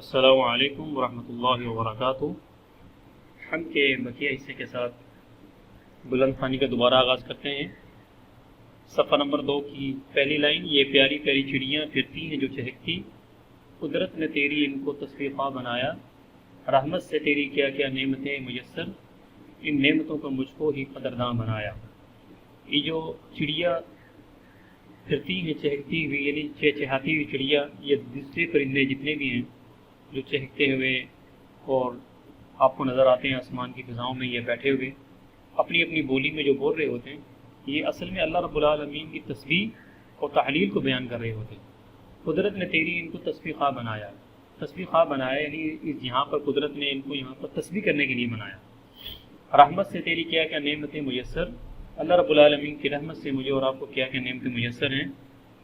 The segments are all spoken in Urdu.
السلام علیکم ورحمۃ اللہ وبرکاتہ۔ ہم کے بقیہ حصے کے ساتھ بلند خوانی کا دوبارہ آغاز کرتے ہیں۔ صفحہ نمبر 2 کی پہلی لائن، یہ پیاری پیاری چڑیاں پھرتی ہیں جو چہکتی، قدرت نے تیری ان کو تصویر خواہ بنایا، رحمت سے تیری کیا کیا نعمتیں میسر، ان نعمتوں کا مجھ کو ہی قدرداں بنایا۔ یہ جو چڑیا پھرتی ہیں چہکتی ہوئی، یعنی چہچہاتی ہوئی چڑیا، یہ دوسرے پرندے جتنے بھی ہیں جو چہکتے ہوئے اور آپ کو نظر آتے ہیں آسمان کی فضاؤں میں، یہ بیٹھے ہوئے اپنی اپنی بولی میں جو بول رہے ہوتے ہیں، یہ اصل میں اللہ رب العالمین کی تسبیح اور تحلیل کو بیان کر رہے ہوتے ہیں۔ قدرت نے تیری ان کو تسبیح خواہ بنایا، تسبیح خواہ بنایا یعنی یہاں پر قدرت نے ان کو یہاں پر تسبیح کرنے کے لیے بنایا۔ رحمت سے تیری کیا کیا نعمتیں میسر، اللہ رب العالمین کی رحمت سے مجھے اور آپ کو کیا کیا نعمتیں میسر ہیں۔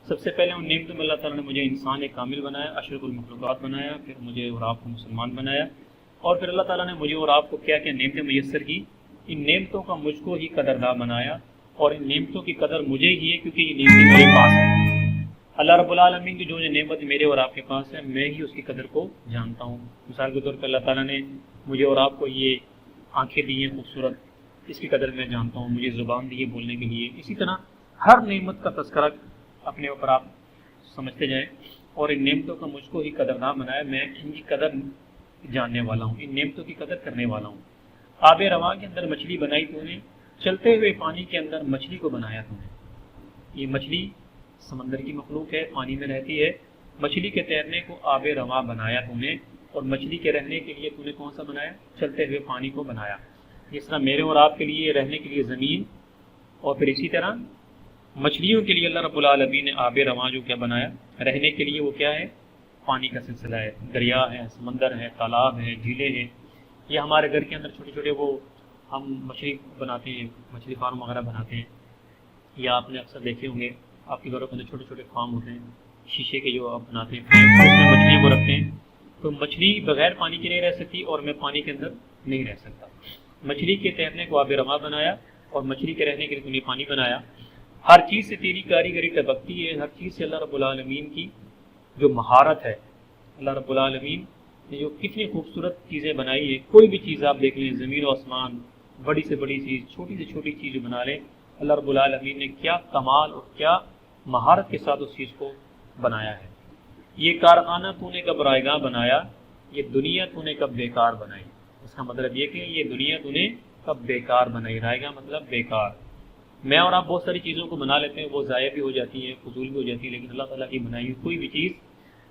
سب سے پہلے ان نعمتوں میں اللہ تعالیٰ نے مجھے انسان کامل بنایا، اشرف المخلوقات بنایا، پھر مجھے اور آپ کو مسلمان بنایا، اور پھر اللہ تعالیٰ نے مجھے اور آپ کو کیا کیا نعمتیں میسر کی۔ ان نعمتوں کا مجھ کو ہی قدرداں بنایا، اور ان نعمتوں کی قدر مجھے ہی ہے کیونکہ یہ نعمتیں میرے پاس ہیں۔ اللہ رب العالمین کی جو نعمت میرے اور آپ کے پاس ہے، میں ہی اس کی قدر کو جانتا ہوں۔ مثال کے طور پر اللہ تعالیٰ نے مجھے اور آپ کو یہ آنکھیں دی ہیں خوبصورت، اس کی قدر میں جانتا ہوں، مجھے زبان دی ہے بولنے کے لیے۔ اسی طرح ہر نعمت کا تذکرہ اپنے اوپر آپ سمجھتے جائیں، اور ان نعمتوں کا مجھ کو ہی قدرداں بنایا، میں ان کی قدر جاننے والا ہوں، ان نعمتوں کی قدر کرنے والا ہوں۔ آب رواں کے اندر مچھلی بنائی تو نے، چلتے ہوئے پانی کے اندر مچھلی کو بنایا تو نے۔ یہ مچھلی سمندر کی مخلوق ہے، پانی میں رہتی ہے، مچھلی کے تیرنے کو آب رواں بنایا تو نے، اور مچھلی کے رہنے کے لیے تو نے کون سا بنایا؟ چلتے ہوئے پانی کو بنایا۔ جس طرح میرے اور آپ کے لیے رہنے کے لیے زمین، اور پھر اسی طرح مچھلیوں کے لیے اللہ رب العالمین نے آب رواں جو کیا بنایا، رہنے کے لیے وہ کیا ہے؟ پانی کا سلسلہ ہے، دریا ہے، سمندر ہے، تالاب ہے، جھیلیں ہیں۔ یہ ہمارے گھر کے اندر چھوٹے چھوٹے وہ ہم مچھلی بناتے ہیں، مچھلی فارم وغیرہ بناتے ہیں، یا آپ نے اکثر دیکھے ہوں گے آپ کے گھروں کے اندر چھوٹے چھوٹے فارم ہوتے ہیں شیشے کے جو آپ بناتے ہیں، اس میں مچھلیوں کو رکھتے ہیں۔ تو مچھلی بغیر پانی کے نہیں رہ سکتی، اور میں پانی کے اندر نہیں رہ سکتا۔ مچھلی کے تیرنے کو آب رواں بنایا، اور مچھلی کے رہنے کے لیے تو نے پانی بنایا۔ ہر چیز سے تیری کاریگری ٹپکتی ہے، ہر چیز سے اللہ رب العالمین کی جو مہارت ہے، اللہ رب العالمین نے جو کتنی خوبصورت چیزیں بنائی ہیں۔ کوئی بھی چیز آپ دیکھ لیں، زمین و آسمان، بڑی سے بڑی چیز، چھوٹی سے چھوٹی چیز جو بنا لیں، اللہ رب العالمین نے کیا کمال اور کیا مہارت کے ساتھ اس چیز کو بنایا ہے۔ یہ کارخانہ تو نے کب رائے گاہ بنایا، یہ دنیا تو نے کب بیکار بنائی۔ اس کا مطلب یہ کہ یہ دنیا تو نے کب بیکار بنائی، رائے گاہ مطلب بیکار۔ میں اور آپ بہت ساری چیزوں کو بنا لیتے ہیں، وہ ضائع بھی ہو جاتی ہے، فضول بھی ہو جاتی ہے، لیکن اللہ تعالیٰ کی بنائی ہوئی کوئی بھی چیز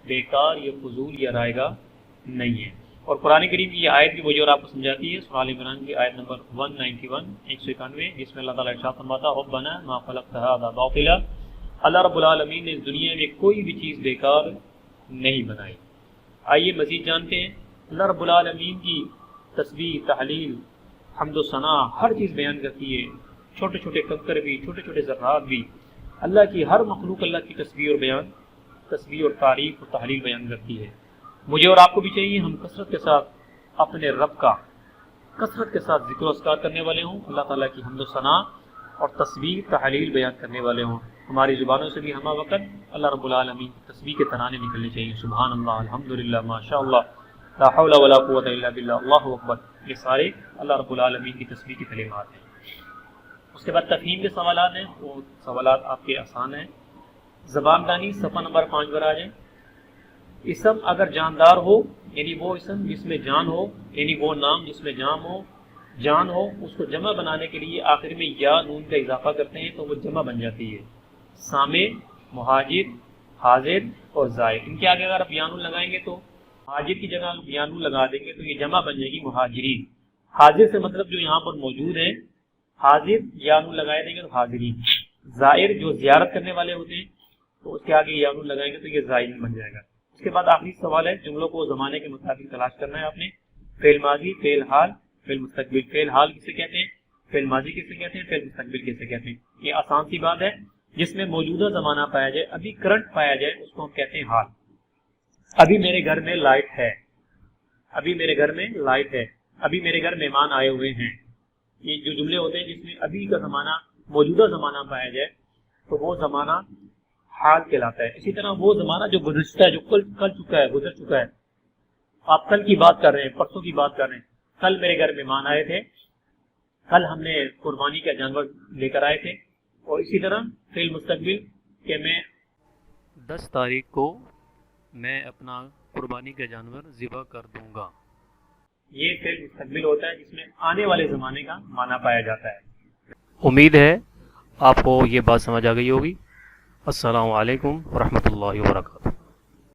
بیکار یا فضول یا رائے گاہ نہیں ہے۔ اور قرآن کریم کی یہ آیت بھی مجھے اور آپ کو سمجھاتی ہے، سورہ آل عمران کی آیت نمبر 191 جس میں اللہ تعالیٰ ارشاد فرماتا ہے ربنا ما خلقت هذا باطلا، اللہ رب العالمین نے اس دنیا میں کوئی بھی چیز بیکار نہیں بنائی۔ آئیے مزید جانتے ہیں اللہ رب العالمین کی تسبیح، تحلیل، حمد و ثنا، ہر چیز بیان کرتی ہے، چھوٹے چھوٹے کنکر بھی، چھوٹے چھوٹے ذرات بھی، اللہ کی ہر مخلوق اللہ کی تسبیح اور تعریف اور تحلیل بیان کرتی ہے۔ مجھے اور آپ کو بھی چاہیے ہم کثرت کے ساتھ اپنے رب کا کثرت کے ساتھ ذکر و اذکار کرنے والے ہوں، اللہ تعالیٰ کی حمد و ثنا اور تسبیح تحلیل بیان کرنے والے ہوں۔ ہماری زبانوں سے بھی ہمہ وقت اللہ رب العالمین کی تسبیح کے ترانے نکلنے چاہیے، سبحان اللہ، الحمدللہ، ماشاء اللہ، لا حول ولا قوت الا باللہ، اللہ اکبر۔ یہ سارے اللہ رب العالمین کی تسبیح کی کلمات ہیں۔ اس کے بعد تفہیم کے سوالات ہیں، وہ سوالات آپ کے آسان ہیں۔ زبان دانی صفحہ نمبر 5 پر آ جائیں۔ اسم اگر جاندار ہو، یعنی وہ اسم جس میں جان ہو، یعنی وہ نام جس میں جان ہو، اس کو جمع بنانے کے لیے آخر میں یا نون کا اضافہ کرتے ہیں تو وہ جمع بن جاتی ہے۔ سامع، مہاجر، حاضر اور زائر، ان کے آگے اگر آپ یا نون لگائیں گے تو مہاجر کی جگہ یا نون لگا دیں گے تو یہ جمع بن جائے گی مہاجرین۔ حاضر سے مطلب جو یہاں پر موجود ہیں، حاضر یا نون لگائے دیں گے تو حاضرین۔ زائر جو زیارت کرنے والے ہوتے ہیں تو اس کے آگے یا نون لگائیں گے تو یہ زائرین بن جائے گا۔ اس کے بعد آخری سوال ہے، جملوں کو زمانے کے مطابق تلاش کرنا ہے آپ نے۔ فعل ماضی، فعل حال، فعل مستقبل۔ فعل حال کسے کہتے ہیں، فعل ماضی کسے کہتے ہیں، فعل مستقبل کسے کہتے ہیں۔ یہ آسان سی بات ہے، جس میں موجودہ زمانہ پایا جائے، ابھی کرنٹ پایا جائے، اس کو ہم کہتے ہیں حال۔ ابھی میرے گھر میں لائٹ ہے، ابھی میرے گھر میں لائٹ ہے، ابھی میرے گھر مہمان آئے ہوئے ہیں۔ یہ جو جملے ہوتے ہیں جس میں ابھی کا زمانہ، موجودہ زمانہ پایا جائے تو وہ زمانہ حال کہلاتا ہے۔ اسی طرح وہ زمانہ جو گزشتہ ہے، جو کل چکا ہے، گزر چکا ہے، آپ کل کی بات کر رہے ہیں، پرسوں کی بات کر رہے ہیں، کل میرے گھر مہمان آئے تھے، کل ہم نے قربانی کا جانور لے کر آئے تھے، اور اسی طرح فی المستقبل کہ میں 10 تاریخ کو میں اپنا قربانی کا جانور ذبح کر دوں گا. یہ فی المستقبل ہوتا ہے جس میں آنے والے زمانے کا معنی پایا جاتا ہے. امید ہے آپ کو یہ بات سمجھ آ گئی ہوگی. السلام علیکم ورحمۃ اللہ وبرکاتہ.